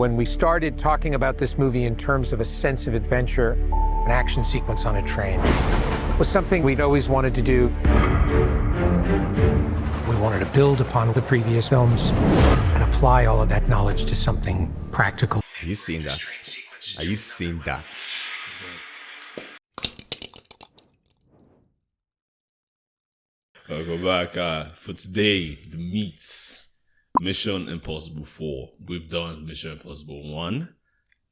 When we started talking about this movie in terms of a sense of adventure, an action sequence on a train was something we'd always wanted to do. We wanted to build upon the previous films and apply all of that knowledge to something practical. Are you seeing that? Are you seeing that? Welcome back. For today, the meats. Mission Impossible 4. We've done Mission Impossible 1.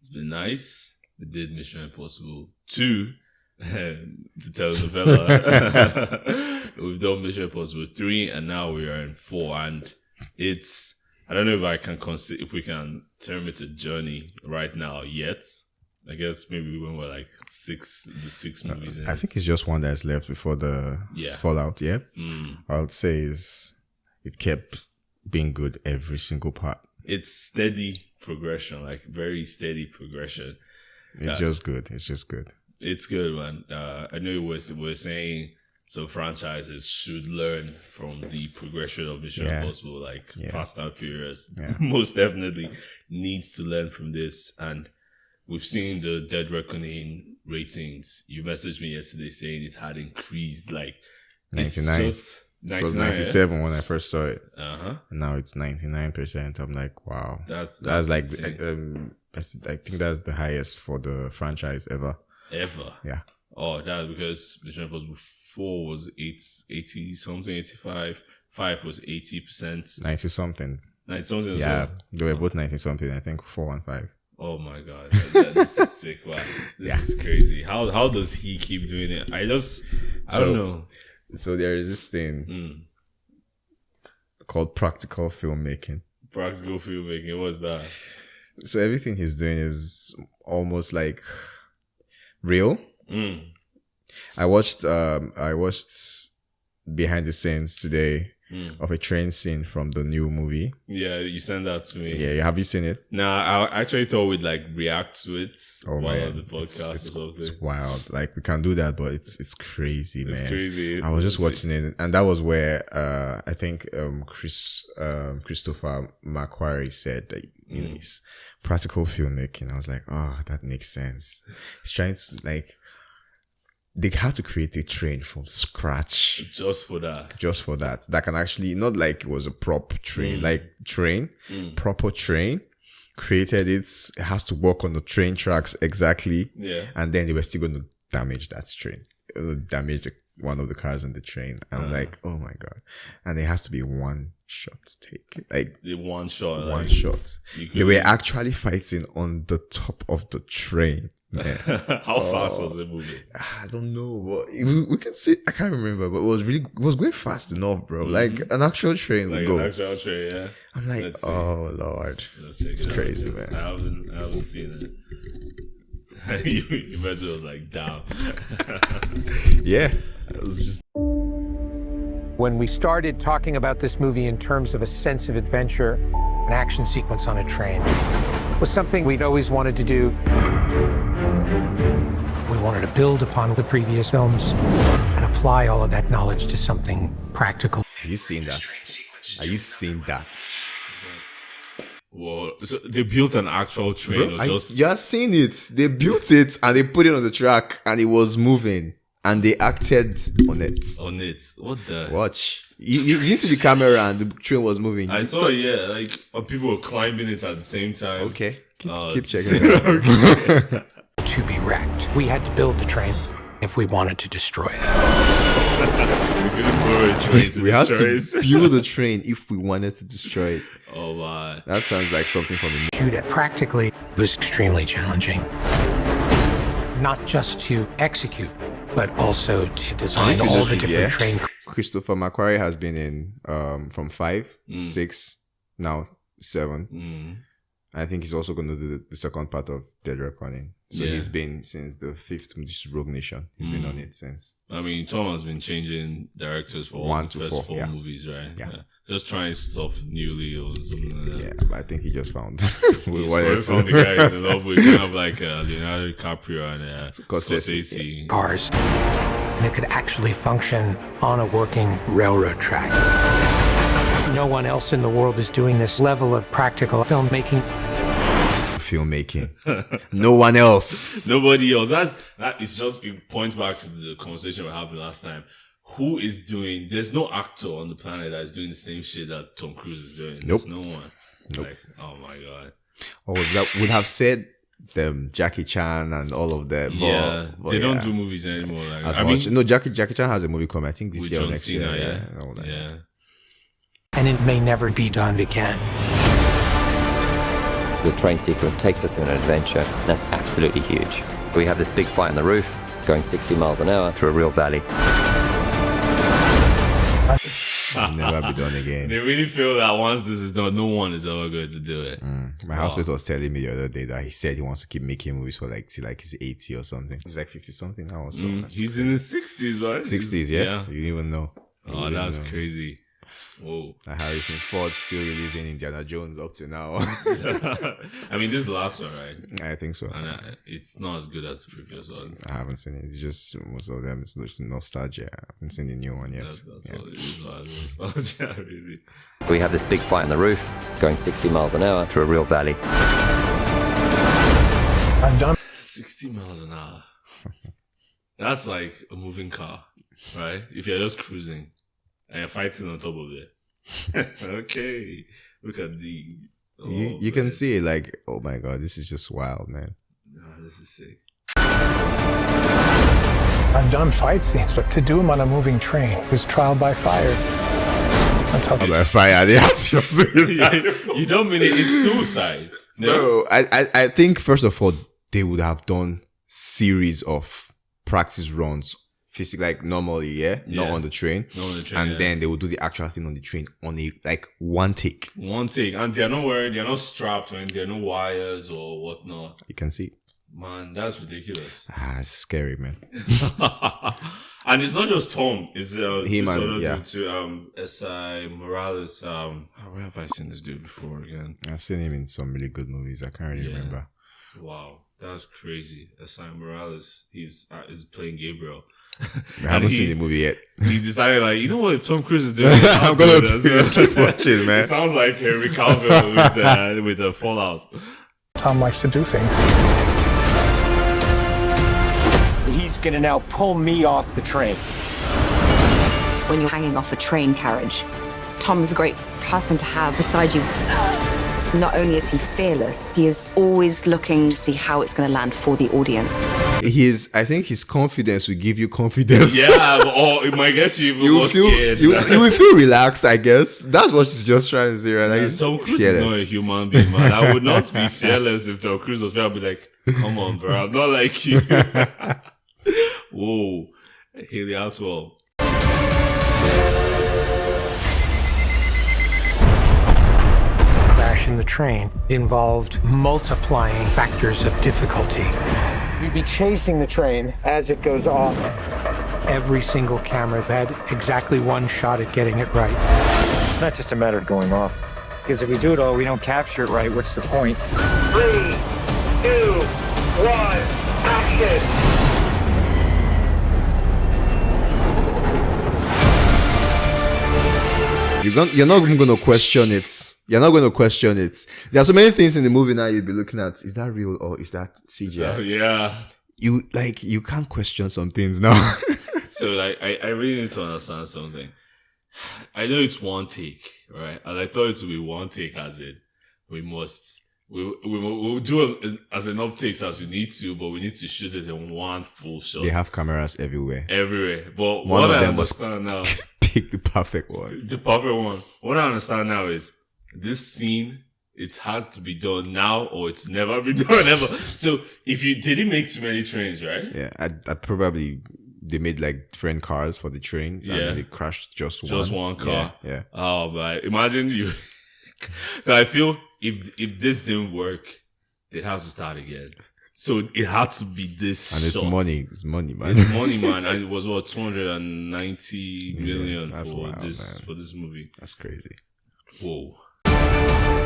It's been nice. We did Mission Impossible 2. The telenovela. We've done Mission Impossible 3, and now we are in 4. And it's, I don't know if if we can term it a journey right now yet. I guess maybe when we're like the six movies in. I think it's just one that's left before the fallout. Yeah. I would say it kept being good every single part. It's steady progression, like very steady progression. It's just good. It's just good. It's good, man. I know we're saying some franchises should learn from the progression of Mission Impossible, like Fast and Furious. Yeah. Most definitely needs to learn from this. And we've seen the Dead Reckoning ratings. You messaged me yesterday saying it had increased, like 99. It's just it was 97 when I first saw it. And now it's 99%. I'm like, wow. That's like, I think that's the highest for the franchise ever. Ever? Yeah. Oh, that's because Mission Impossible 4 was 80 something, 85. 5 was 80%. 90 something. 90 something as yeah, well? They were both 90 something. I think 4 and 5. Oh my god. This is sick, man. This is crazy. How does he keep doing it? I don't know. So there is this thing called practical filmmaking. Practical filmmaking, what's that? So everything he's doing is almost like real. I watched behind the scenes today of a train scene from the new movie. Yeah, you sent that to me. Yeah, have you seen it? Nah, I actually thought we'd like react to it while on the podcast or something. It's wild. Like we can do that, but it's crazy, man. It's crazy. I was just watching it, and that was where I think Christopher McQuairre said that it's practical filmmaking. I was like, oh, that makes sense. He's trying to like. They had to create a train from scratch. Just for that. That can actually, not like it was a prop train, proper train. Created it. It has to work on the train tracks exactly. Yeah. And then they were still going to damage that train. Damage one of the cars in the train. And I'm like, oh my God. And it has to be one shot take. Like the one shot. One shot. They were actually fighting on the top of the train. How fast was it moving? I don't know, but we can see. I can't remember, but it was going fast enough, bro. Like an actual train would go. An actual train, yeah. I'm like, oh Lord, it's crazy, man. I haven't seen it. you must have like down. Yeah, it was just. When we started talking about this movie in terms of a sense of adventure, an action sequence on a train was something we'd always wanted to do. We wanted to build upon the previous films and apply all of that knowledge to something practical. Are you seeing that? Are you seeing that? Well, so they built an actual train. Bro, you're seeing it. They built it and they put it on the track and it was moving. And they acted on it. What the? Watch. You didn't see the camera and the train was moving. I saw, like people were climbing it at the same time. Okay. Keep checking it out. Okay. To be wrecked. We had to build the train if we wanted to destroy it. We had to build the train if we wanted to destroy it. Oh my. That sounds like something from the shoot it practically was extremely challenging. Not just to execute, but also to design all the different train. Christopher McQuarrie has been in from 5, 6, now 7. I think he's also going to do the second part of Dead Reckoning. So he's been since the 5th, this Rogue Nation. He's been on it since. I mean, Tom has been changing directors for all the first 4 movies, right? Yeah. Just trying stuff newly or something like that. Yeah, but I think he just found found the guy he's in love with, kind of like Leonardo DiCaprio and Scorsese. Cars. And it could actually function on a working railroad track. No one else in the world is doing this level of practical filmmaking. filmmaking. No one else. Nobody else. It points back to the conversation we had last time. Who is doing? There's no actor on the planet that is doing the same shit that Tom Cruise is doing. Nope. There's no one. Nope. Like, oh my god. Or that would have said them Jackie Chan and all of that. But they don't do movies anymore. Like, Jackie Chan has a movie coming. I think this year or next year. Yeah. And it may never be done again. The train sequence takes us on an adventure that's absolutely huge. We have this big fight on the roof, going 60 miles an hour through a real valley. It'll never be done again. They really feel that once this is done, no one is ever going to do it. My housemate was telling me the other day that he said he wants to keep making movies for till he's 80 or something. He's like 50 something now. So he's in his 60s, right? 60s, yeah. You didn't even know. Oh, that's crazy. Whoa. Like Harrison Ford still releasing Indiana Jones up to now. I mean, this is the last one, right? I think so. And it's not as good as the previous ones. I haven't seen it. It's just most of them. It's just nostalgia. I haven't seen the new one yet. That's all it is. Nostalgia, really. We have this big fight on the roof, going 60 miles an hour through a real valley. I'm done. 60 miles an hour. That's like a moving car, right? If you're just cruising and you're fighting on top of it. Okay. Look at the... you can see it like, oh my god, this is just wild, man. Nah, this is sick. I've done fight scenes, but to do them on a moving train was trial by fire. That's how by fire, they have to just do that. You don't mean it, it's suicide. No, I think first of all, they would have done series of practice runs like normally, not on the train. Not on the train, and then they will do the actual thing on the train on one take. One take, and they're not strapped, and there are no wires or whatnot. You can see. Man, that's ridiculous. It's scary, man. And it's not just Tom. It's him and to S.I. Morales. Where have I seen this dude before again? I've seen him in some really good movies. I can't really remember. Wow, that's crazy. S.I. Morales. He's playing Gabriel. I haven't seen the movie yet. He decided, like, you know what? If Tom Cruise is doing it, I'm gonna keep watching, man. It sounds like Henry Cavill with a Fallout. Tom likes to do things. He's gonna now pull me off the train. When you're hanging off a train carriage, Tom's a great person to have beside you. Not only is he fearless, he is always looking to see how it's going to land for the audience. I think his confidence will give you confidence. Yeah, or it might get you even more scared. You will feel relaxed, I guess. That's what she's just trying to say, right? Like, Tom Cruise is not a human being, man. I would not be fearless if Tom Cruise was there. I'd be like, come on, bro, I'm not like you. Whoa, Haley Atwell. In the train involved multiplying factors of difficulty. You'd be chasing the train as it goes off. Every single camera had exactly one shot at getting it right. It's not just a matter of going off. Because if we do it all, we don't capture it right, what's the point? 3, 2, 1, action! You're not even going to question it. You're not going to question it. There are so many things in the movie now you'd be looking at. Is that real or is that CGI? So, yeah. You can't question some things now. So like, I really need to understand something. I know it's one take, right? And I thought it would be one take as in we'll do as enough takes as we need to, but we need to shoot it in one full shot. They have cameras everywhere. But one of them I understand now. Pick the perfect one. The perfect one. What I understand now is this scene, it's had to be done now or it's never been done ever. So if you didn't make too many trains, right? Yeah, I'd probably they made like different cars for the trains and they crashed just one car. Yeah. Oh man. Imagine you I feel if this didn't work, they'd have to start again. So it had to be this and shot. It's money, man. It's money, man. And it was 290 million for wild, this movie. That's crazy. Whoa.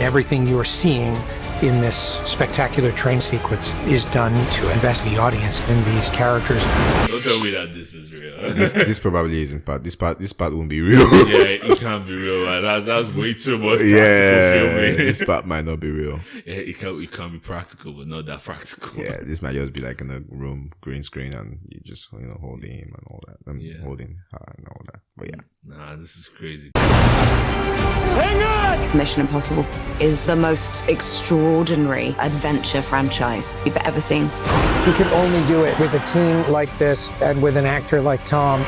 Everything you're seeing in this spectacular train sequence is done to invest the audience in these characters. Don't tell me that this is real. This probably isn't part. This part won't be real. Yeah, it can't be real, man. That's way too much practical filming. This part might not be real. Yeah, it can be practical, but not that practical. Yeah, this might just be like in a room, green screen, and you just holding him and all that. Holding her and all that. But yeah. Nah, this is crazy. Hang on! Mission Impossible is the most extraordinary adventure franchise you've ever seen. You can only do it with a team like this and with an actor like Tom.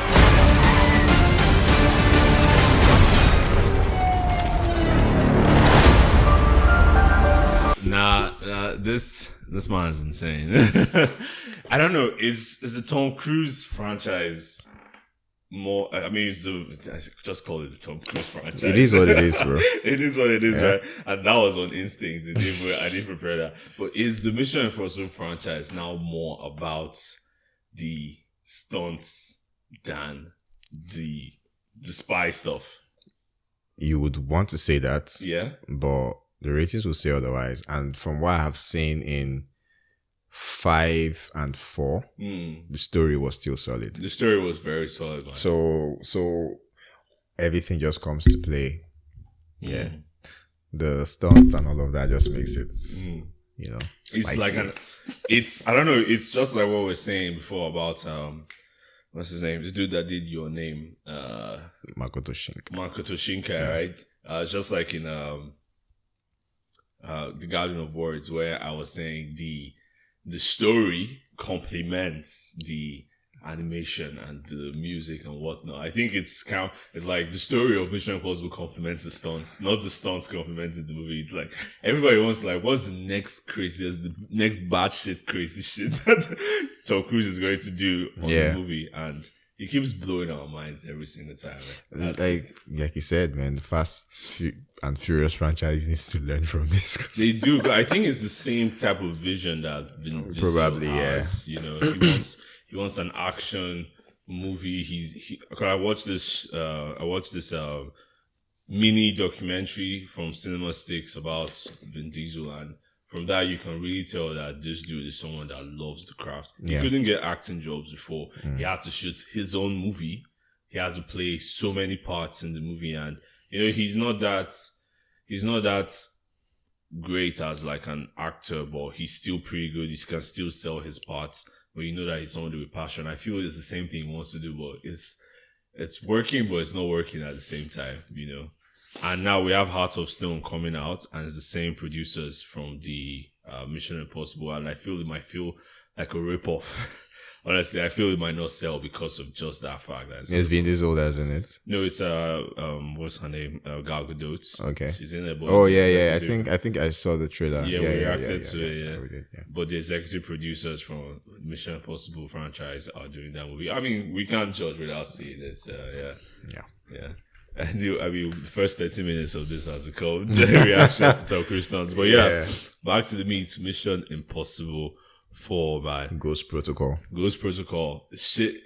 This man is insane. I don't know. Is the Tom Cruise franchise more? I mean, I just call it the Tom Cruise franchise. It is what it is, bro. It is what it is, right? And that was on instinct. I didn't prepare that. But is the Mission Impossible franchise now more about the stunts than the spy stuff? You would want to say that, yeah, but the ratings will say otherwise. And from what I have seen in 5 and 4, the story was still solid. The story was very solid, man. So everything just comes to play. Yeah. The stunt and all of that just makes it, spicy. It's like I don't know, it's just like what we were saying before about, what's his name? The dude that did Your Name. Makoto Shinkai, yeah. Right? It's just like in, The Guardian of Words, where I was saying the story complements the animation and the music and whatnot. I think it's like the story of Mission Impossible complements the stunts, not the stunts complementing the movie. It's like everybody wants what's the next batshit crazy shit that Tom Cruise is going to do on the movie, and he keeps blowing our minds every single time. Right? Like you said, man, the Fast and Furious franchise needs to learn from this. They do, but I think it's the same type of vision that Vin Diesel probably has. He wants an action movie. I watched this mini documentary from Cinema Sticks about Vin Diesel, and from that you can really tell that this dude is someone that loves the craft. He couldn't get acting jobs before. He had to shoot his own movie. He had to play so many parts in the movie, and he's not that great as like an actor, but he's still pretty good. He can still sell his parts. But that he's someone with passion. I feel it's the same thing he wants to do, but it's working, but it's not working at the same time, And now we have Heart of Stone coming out, and it's the same producers from the Mission Impossible, and I feel it might feel like a ripoff. Honestly, I feel it might not sell because of just that fact. It's Vin Diesel that's in it. No, it's what's her name? Gal Gadot. Okay, she's in it. Oh yeah. I think I saw the trailer. Yeah, we reacted to it. Yeah, we did, yeah. But the executive producers from Mission Impossible franchise are doing that movie. I mean, we can't judge without seeing it. Yeah. And the first 30 minutes of this has become the reaction to Tom Cruise stunts. But back to the meat. Mission Impossible 4 by Ghost Protocol. Shit.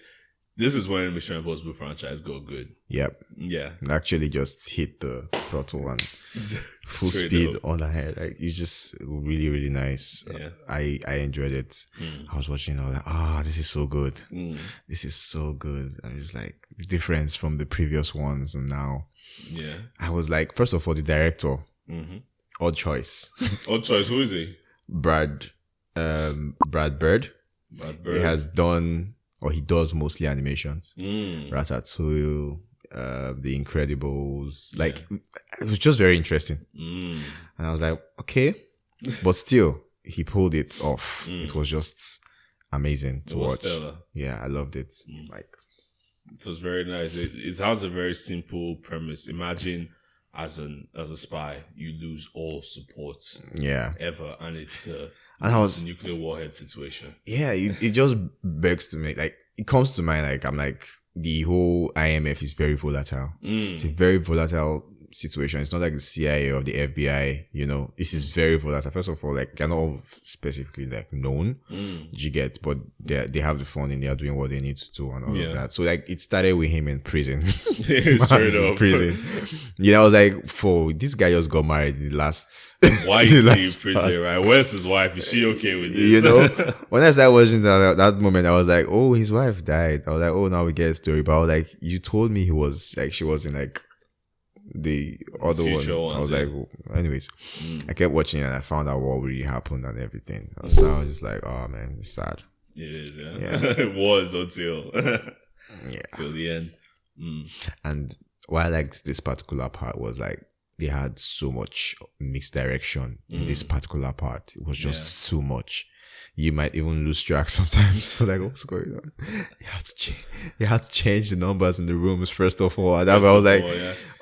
This is when Mission Impossible franchise go good. Yep. Yeah. Actually just hit the throttle and full speed on ahead. Like, it's just really, really nice. Yeah. I enjoyed it. I was watching all that. This is so good. This is so good. I was like, the difference from the previous ones and now. Yeah. I was like, first of all, the director. Odd choice. Odd choice. Who is he? Brad Bird. He has done, or he does mostly animations. Ratatouille, The Incredibles. Like, it was just very interesting. And I was like, okay. But still, he pulled it off. It was just amazing to watch. Stellar. Yeah, I loved it. Like, it was very nice. It has a very simple premise. Imagine as a spy, you lose all support ever, and it's a nuclear warhead situation. Yeah, it just begs to me, like, it comes to mind, like, I'm like, the whole IMF is very volatile. It's a very volatile situation. It's not like the CIA or the FBI, you know. This is very volatile. First of all, like, they're not all specifically like known, you get, but they have the funding, they are doing what they need to do and all of that. So like, it started with him in prison. Straight up. In prison. I was like, this guy just got married in the last. Why is he in prison, right? Where's his wife? Is she okay with this? You know, when I started watching that moment, I was like, oh, his wife died. I was like, oh, now we get a story. But I was like, you told me she was in like the other Future one. ones, I was like, oh. Anyways, I kept watching and I found out what really happened and everything. So I was just like, oh man, it's sad. It is, it was until till the end. And what I liked this particular part was like, they had so much misdirection in this particular part. It was just too much. You might even lose track sometimes. So like, what's going on? They had to change the numbers in the rooms first of all. And I was like,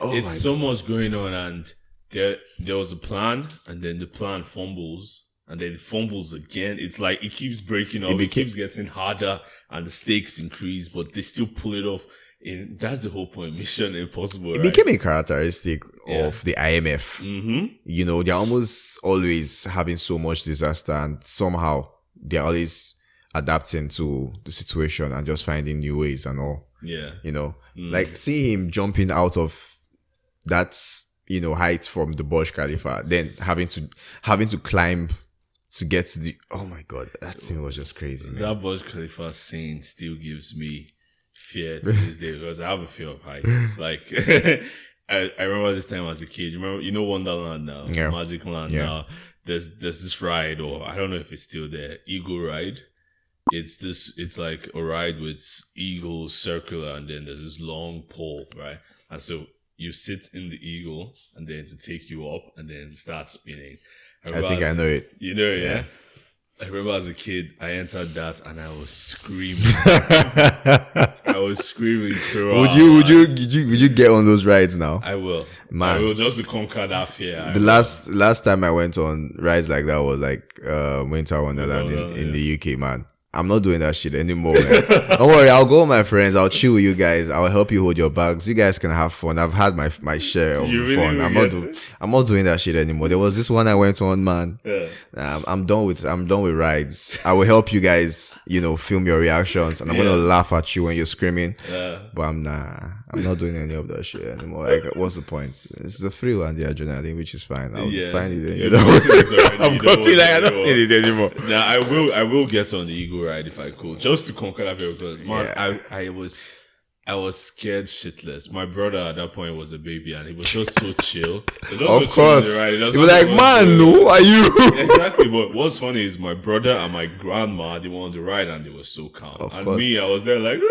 it's so much going on, and there was a plan, and then the plan fumbles, and then it fumbles again. It's like it keeps breaking up. It keeps getting harder, and the stakes increase, but they still pull it off. And that's the whole point. Mission Impossible. It became a characteristic of the IMF. You know, they're almost always having so much disaster, and somehow they're always adapting to the situation and just finding new ways and all. Yeah. You know, like seeing him jumping out of that, you know, height from the Burj Khalifa, then having to climb to get to the, oh my God, that scene was just crazy, man. That Burj Khalifa scene still gives me fear to this day because I have a fear of heights. Like, I remember this time as a kid. You know Wonderland now, Magic Land now. There's this ride, or I don't know if it's still there, Eagle Ride. It's like a ride with eagle circular, and then there's this long pole, right? And so you sit in the eagle, and then to take you up, and then start spinning. I think I know it. You know, yeah. I remember as a kid, I entered that and I was screaming. I was screaming throughout. Would you get on those rides now? I will. Man. I will, just to conquer that fear. The last time I went on rides like that was like Winter Wonderland in the UK, man. I'm not doing that shit anymore, man. Don't worry, I'll go with my friends. I'll chill with you guys. I'll help you hold your bags. You guys can have fun. I've had my share of fun. I'm not doing that shit anymore. There was this one I went on, man. Yeah. I'm done with rides. I will help you guys, you know, film your reactions, and I'm gonna laugh at you when you're screaming. Yeah. But I'm not doing any of that shit anymore. Like, what's the point? It's the thrill and the adrenaline, which is fine. I'll find it. You know, I'm cutting like I don't need it anymore. Now I will get on the Eagle Ride if I could, just to conquer that fear. Because man, I was scared shitless. My brother at that point was a baby, and he was just so chill. Of course, he was like, "Man, who are you?" Exactly. But what's funny is my brother and my grandma, they were on the ride, and they were so calm. Of course. Me, I was there like.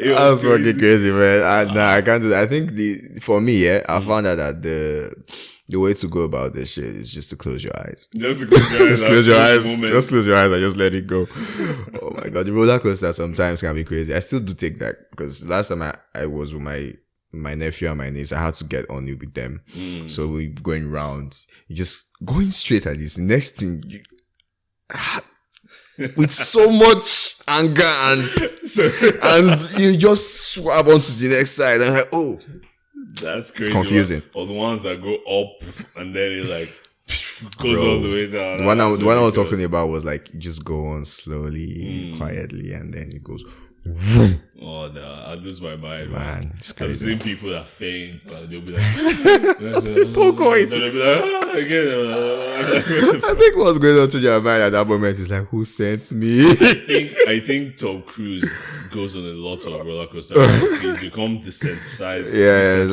I was fucking crazy, man. I can't do that. I think for me, I found out that the way to go about this shit is just to close your eyes. Just to close your eyes. Just close your eyes. Just close your eyes and just let it go. Oh my God. The roller coaster sometimes can be crazy. I still do take that because last time I was with my nephew and my niece, I had to get on it with them. So we're going round. You just going straight at this. Next thing, with so much anger and you just swab onto the next side and like, oh. That's crazy. It's confusing. Or the ones that go up and then it like goes all the way down. The one I was talking about was like, you just go on slowly, quietly, and then it goes. Oh no, I lose my mind, man. I've seen people that faint, they'll be like, Povcorn. They'll be like, again. I think what's going on to your mind at that moment is like, who sent me? I think Tom Cruise goes on a lot of roller coaster rides. He's become desensitized. Yeah, it's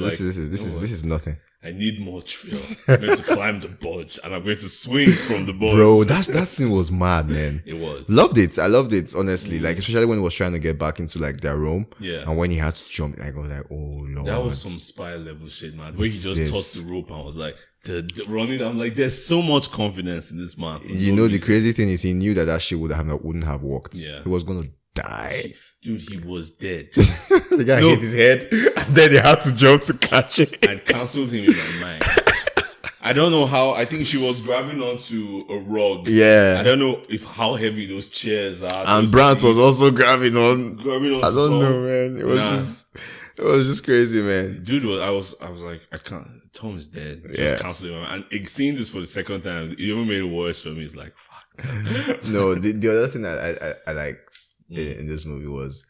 like, this is nothing. I need more thrill. I'm going to climb the budge and I'm going to swing from the budge. Bro, that scene was mad, man. It was. Loved it. I loved it, honestly. Like, especially when he was trying to get back into like their room. Yeah. And when he had to jump, I was like, oh Lord. That was some spy level shit, man. Where he just tossed the rope and was like, the running. I'm like, there's so much confidence in this man. You know, the crazy thing is he knew that shit wouldn't have worked. Yeah. He was going to die. Dude, he was dead. The guy hit his head, and then they had to jump to catch it. I cancelled him in my mind. I don't know how. I think she was grabbing onto a rug. Yeah. I don't know how heavy those chairs are. And Brandt was also grabbing on. I don't Tom. know, man. It was just crazy, man. Dude, I was like, I can't. Tom is dead. Just canceling him. And seeing this for the second time, it even made it worse for me. It's like, fuck. No, the other thing that I liked in this movie was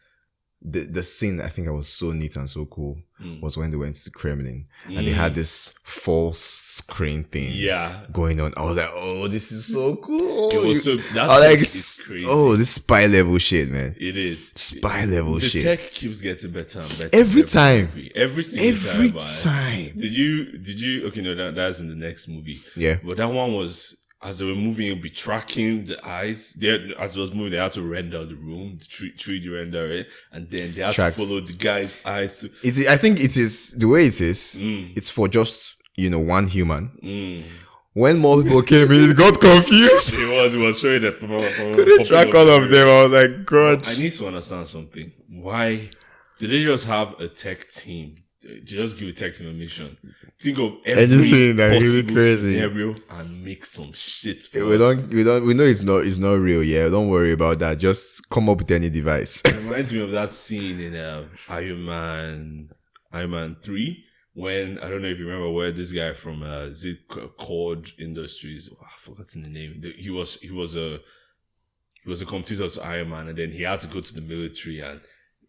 the scene. I think that was so neat and so cool was when they went to the Kremlin and they had this false screen thing going on. I was like, oh, this is so cool. It was it's crazy. Oh, this spy level shit, man. It is spy level shit. The tech keeps getting better and better every time. Every single time. Did you? Okay, no, that's in the next movie. Yeah, but that one was. As they were moving, it'd be tracking the eyes. As it was moving, they had to render the room, 3D render it, and then they had to follow the guy's eyes. I think it is the way it is. It's for just one human. When more people came in, it got confused. It was showing that couldn't track all of them. I was like, God. I need to understand something. Why do they just have a tech team? Just give a tech team a mission. Think of anything that is crazy scenario and make some shit. We know it's not real. Yeah, don't worry about that. Just come up with any device. It reminds me of that scene in Iron Man 3 when I don't know if you remember where this guy from Cord Industries. Oh, I've forgotten the name. He was a competitor to Iron Man, and then he had to go to the military and.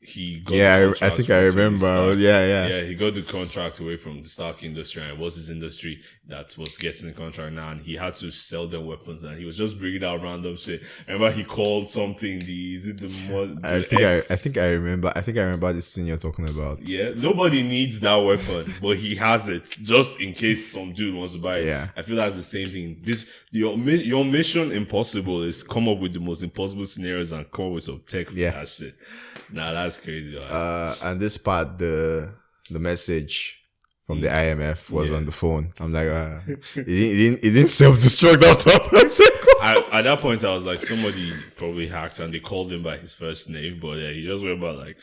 He got I think I remember. Yeah. He got the contract away from the Stark industry, and it was his industry that was getting the contract now, and he had to sell them weapons, and he was just bringing out random shit. Remember, he called something I think I remember this scene you're talking about. Yeah, nobody needs that weapon, but he has it just in case some dude wants to buy it. Yeah, I feel that's the same thing. Your mission impossible is come up with the most impossible scenarios and come up with some tech for that shit. Nah, that's crazy. Man. And this part, the message from the IMF was on the phone. I'm like, it didn't self-destruct out of At that point, I was like, somebody probably hacked and they called him by his first name, but he just went about like.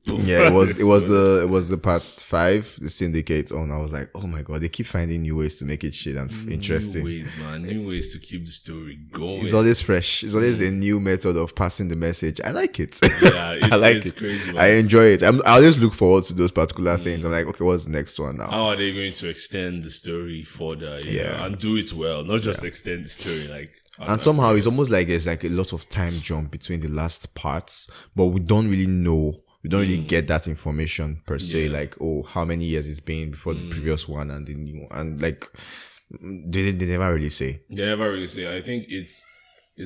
Boom. Yeah, it was the part 5, the syndicate on. I was like, oh my god, they keep finding new ways to make it shit and interesting. New ways to keep the story going. It's always fresh. It's always a new method of passing the message. I like it. Yeah, I like it. Crazy, man. I enjoy it. I always look forward to those particular things. I'm like, okay, what's the next one now? How are they going to extend the story further? And do it well, not just extend the story like. And somehow it's almost like there's like a lot of time jump between the last parts, but we don't really know. We don't really get that information per se, like, oh, how many years it's been before the previous one and the new one. And like, they never really say. They never really say. I think it's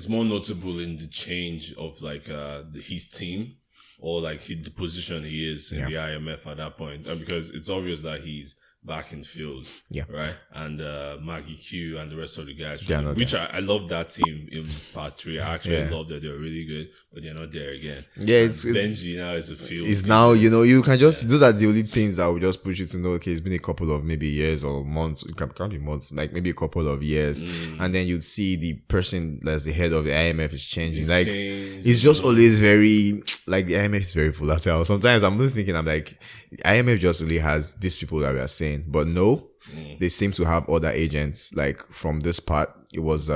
more notable in the change of like his team or like the position he is in the IMF at that point. Because it's obvious that he's back in the field, right? And Maggie Q and the rest of the guys, which I love that team in part 3. I actually love that they were really good, but they're not there again. Yeah, it's Benji now is a field. It's now, you can just those are the only things that will just push you to know. Okay, it's been a couple of maybe years or months. It can't be months, like maybe a couple of years, and then you'd see the person that's the head of the IMF is changing. It's just always very like the IMF is very volatile. Sometimes I'm just thinking, I'm like, the IMF just really has these people that we are saying, but no, they seem to have other agents. Like from this part, it was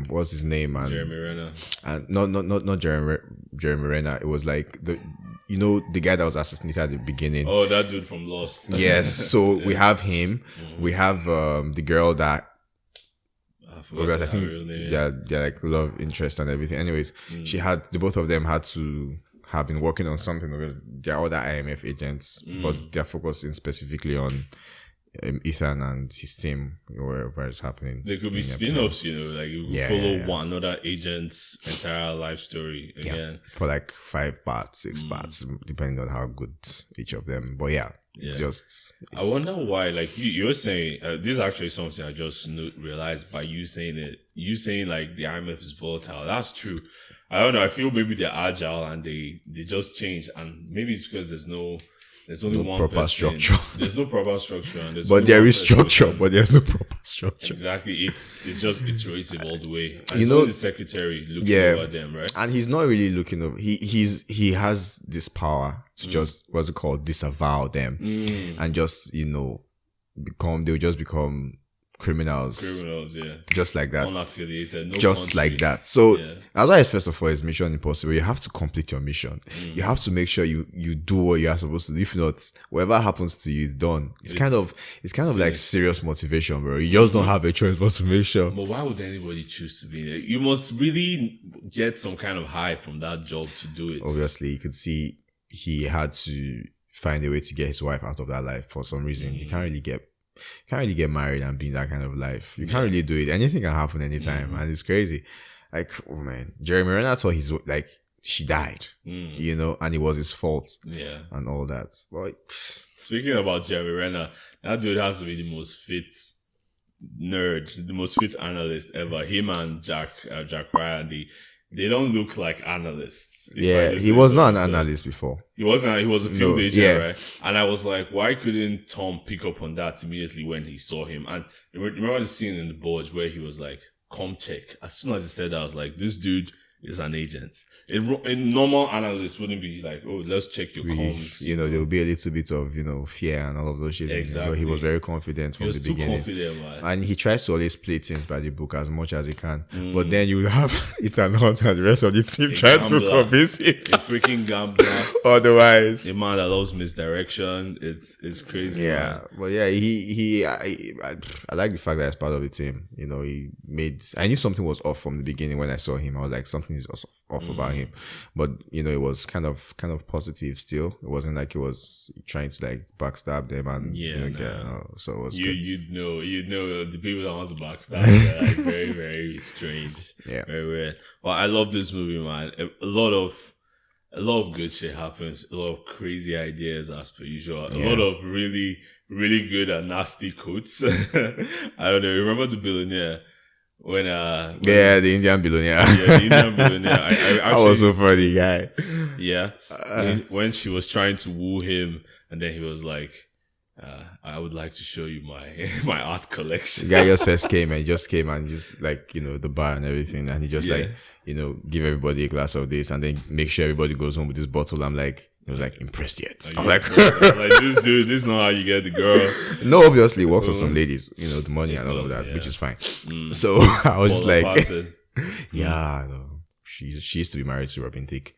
what's his name, and Jeremy Renner, and not Jeremy Renner. It was like the guy that was assassinated at the beginning. Oh, that dude from Lost. Yes, so we have him. We have the girl that. I think they're like love interest and everything. Anyways, the both of them had to have been working on something with their other IMF agents, but they're focusing specifically on Ethan and his team, wherever it's happening. There could be spin-offs, like you follow another agent's entire life story again. For like 5 parts, 6 parts, depending on how good each of them. But it's I wonder why, like you're saying, this is actually something I just realized by you saying it. You saying like the IMF is volatile. That's true. I don't know. I feel maybe they're agile and they just change, and maybe it's because there's only one proper person. structure. There's no proper structure, and but there is structure, but there's no proper structure. Exactly. It's just iterative all the way. And it's only the secretary looking over them, right? And he's not really looking over. He has this power to just what's it called, disavow them, and just they'll just become criminals, yeah. just like that. Unaffiliated, no just country. like that. So otherwise, first of all, it's Mission Impossible. You have to complete your mission. You have to make sure you do what you are supposed to do. If not, whatever happens to you is done. It's kind of like serious motivation, bro. You just don't have a choice but to make sure. But why would anybody choose to be there? You must really get some kind of high from that job to do it. Obviously, you could see he had to find a way to get his wife out of that life for some reason. You can't really get married and be in that kind of life. You can't really do it. Anything can happen anytime, and it's crazy. Like, oh man, Jeremy Renner thought she died, you know, and it was his fault, and all that. But speaking about Jeremy Renner, that dude has to be the most fit nerd, the most fit analyst ever. Him and Jack Ryan, they don't look like analysts. He was not an analyst before. He wasn't. He was a field agent, right? And I was like, why couldn't Tom pick up on that immediately when he saw him? And remember the scene in the Bulge where he was like, "Come check." As soon as he said that, I was like, this dude is an agent. A normal analyst wouldn't be like, "Oh, let's check your comms." You know, there will be a little bit of, you know, fear and all of those shit. Exactly. But he was very confident from the beginning. Confident, man. And he tries to always play things by the book as much as he can. But then you have Ethan Hunt and the rest of the team trying to convince him. A freaking gambler. Otherwise. A man that loves misdirection. It's crazy. Yeah. Man. But yeah, I like the fact that he's part of the team. You know, I knew something was off from the beginning when I saw him. I was like, something is off about him. But you know, it was kind of positive still. It wasn't like he was trying to like backstab them and so it was you'd know the people that want to backstab are like very, very strange. Yeah. Very weird. Well, I love this movie, man. A lot of good shit happens, a lot of crazy ideas as per usual, a lot of really, really good and nasty quotes. I don't know, remember the billionaire? When the Indian billionaire. The Indian billionaire. I actually, I was so funny, guy. Yeah. When she was trying to woo him, and then he was like, I would like to show you my art collection. The guy just came and just like, you know, the bar and everything, and he just like, you know, give everybody a glass of this and then make sure everybody goes home with this bottle. I'm like, he was like, impressed yet? I'm like, this dude, this is not how you get the girl. No, obviously, it works for some ladies, you know, the money and all of that, which is fine. So I was just like, she used to be married to Robin Thicke.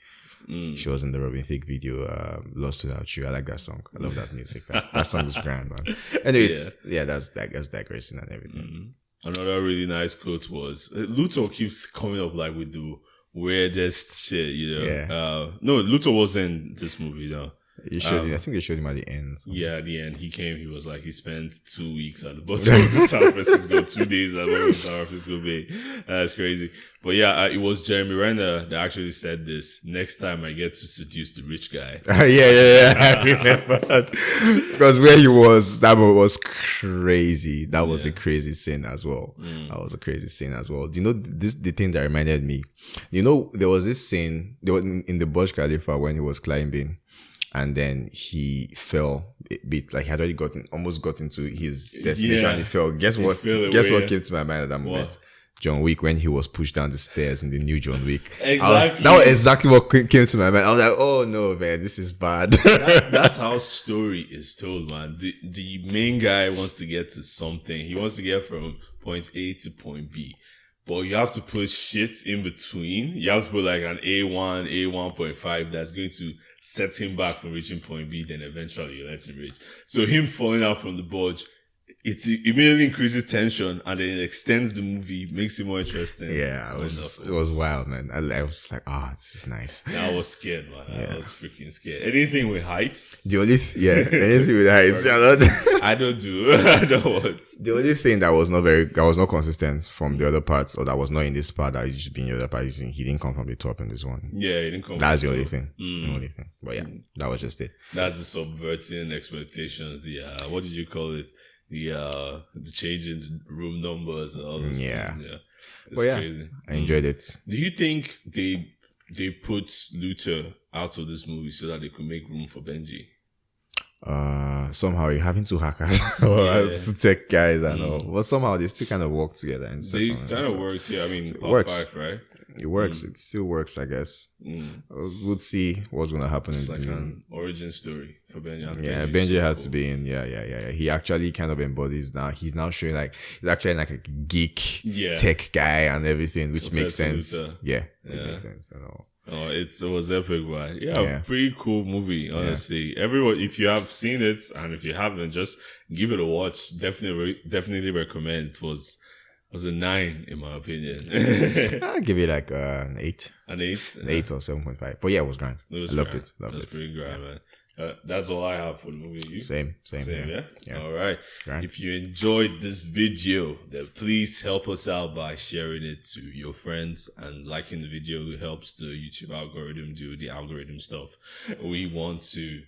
She was in the Robin Thicke video, Lost Without You. I like that song. I love that music. That song is grand, man. Anyways, that's digressing and everything. Another really nice quote was, Luthor keeps coming up like with the weirdest shit, you know. Yeah. No, Luthor was in this movie though. I think they showed him at the end. So. Yeah, at the end. He came, he was like, he spent 2 weeks at the bottom of the San Francisco, 2 days at the bottom of San Francisco Bay. That's crazy. But yeah, it was Jeremy Renner that actually said this. Next time I get to seduce the rich guy. Yeah. I remember that. Because where he was, that was crazy. That was a crazy scene as well. That was a crazy scene as well. Do you know the thing that reminded me? You know, there was this scene in the Burj Khalifa when he was climbing. And then he fell a bit, like he had already almost got into his destination and he fell. Guess what came to my mind at that moment? John Wick, when he was pushed down the stairs in the new John Wick. Exactly. That was exactly what came to my mind. I was like, oh no, man, this is bad. That's how story is told, man. The main guy wants to get to something. He wants to get from point A to point B. But you have to put shit in between. You have to put like an A1, A1.5 that's going to set him back from reaching point B, then eventually you let him reach. So him falling out from the Burj, it immediately increases tension and then it extends the movie, makes it more interesting. Yeah, it was wild, man. I was like, this is nice. I was scared, man. I was freaking scared. Anything with heights? Anything with heights. I don't want. The only thing that was not consistent from the other parts, or that was not in this part that used to be in the other part, he didn't come from the top in this one. Yeah, he didn't come. That's the only thing. The only thing. But yeah, that was just it. That's the subverting expectations. The what did you call it? The change in room numbers and all this. Yeah. Stuff. Yeah. It's crazy. I enjoyed it. Do you think they put Luthor out of this movie so that they could make room for Benji? Somehow you're having two hackers or two tech guys and all. But somehow they still kind of work together. They kind of worked, yeah. I mean, part 5, right? It works. It still works, I guess. We'll see what's gonna happen. It's like an origin story for Benji. Yeah, Benji had to be in. Yeah. He actually kind of embodies now. He's now showing like he's actually like a geek, tech guy and everything, which makes sense. Yeah, it makes sense at all. Oh, it was epic, but pretty cool movie, honestly. Everyone, if you have seen it and if you haven't, just give it a watch. Definitely recommend. It was a 9 in my opinion. I'll give it like an 8. An 8? An 8 or 7.5. But yeah, it was grand. I loved it. Loved it. Pretty grand, man. That's all I have for the movie. You? Same, yeah? All right. Grand. If you enjoyed this video, then please help us out by sharing it to your friends and liking the video. It helps the YouTube algorithm do the algorithm stuff. We want to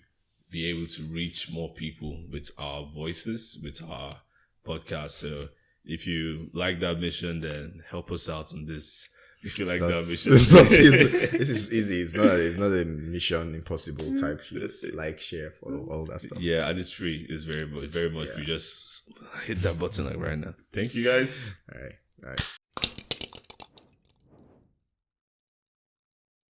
be able to reach more people with our voices, with our podcast. So if you like that mission, then help us out on this. If you like that mission, this is easy. It's not a Mission Impossible type. Just like, share, follow, all that stuff. Yeah, and it's free. It's very much free. Just hit that button like right now. Thank you guys. All right.